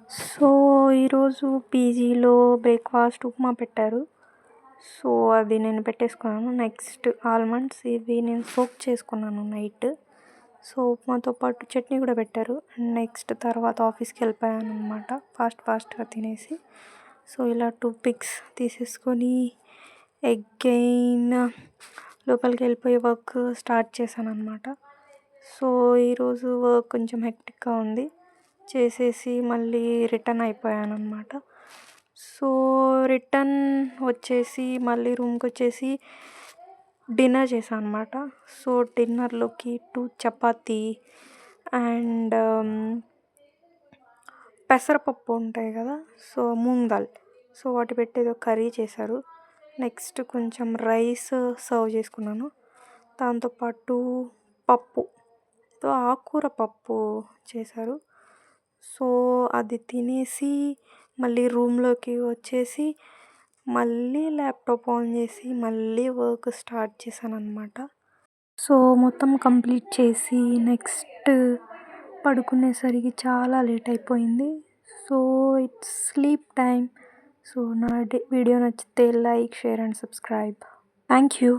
So, ఈరోజు పీజీలో breakfast upma పెట్టారు. సో, అది నేను పెట్టేసుకున్నాను. నెక్స్ట్ ఆల్మండ్స్ ఇవి నేను సోక్ చేసుకున్నాను నైట్. సో, ఉప్మాతో పాటు చట్నీ కూడా పెట్టారు. నెక్స్ట్ తర్వాత ఆఫీస్‌కెళ్ళిపోయాననమాట ఫాస్ట్‌గా తినేసి. సో, ఇలా 2 పిక్స్ తీసేసుకొని అగైన్ లోపలికెళ్ళిపోయి వర్క్ స్టార్ట్ చేశాననమాట. సో, ఈరోజు వర్క్ కొంచెం హెక్టిక్‌గా ఉంది. చేసేసి మళ్ళీ రిటర్న్ అయిపోయాననమాట. సో, రిటర్న్ వచ్చేసి మళ్ళీ రూమ్‌కొచ్చేసి డిన్నర్ చేశా అనమాట. సో, డిన్నర్‌లోకి 2 చపాతీ అండ్ పెసరపప్పు ఉంటాయి కదా! సో, మూంగ్ దాల్. సో, వాటి పెట్టి ఏదో కర్రీ చేశారు. నెక్స్ట్ కొంచెం రైస్ సర్వ్ చేసుకున్నాను. దాంతోపాటు పప్పు. ఆకుకూర పప్పు చేశారు. సో, అది తినేసి మళ్ళీ రూమ్‌లోకి వచ్చేసి మళ్ళీ ల్యాప్‌టాప్ ఆన్ చేసి మళ్ళీ వర్క్ స్టార్ట్ చేశాననమాట. సో, మొత్తం కంప్లీట్ చేసి నెక్స్ట్ పడుకునేసరికి చాలా లేట్ అయిపోయింది. So, it's sleep time. So, నా వీడియో నచ్చితే like, share and subscribe. Thank you.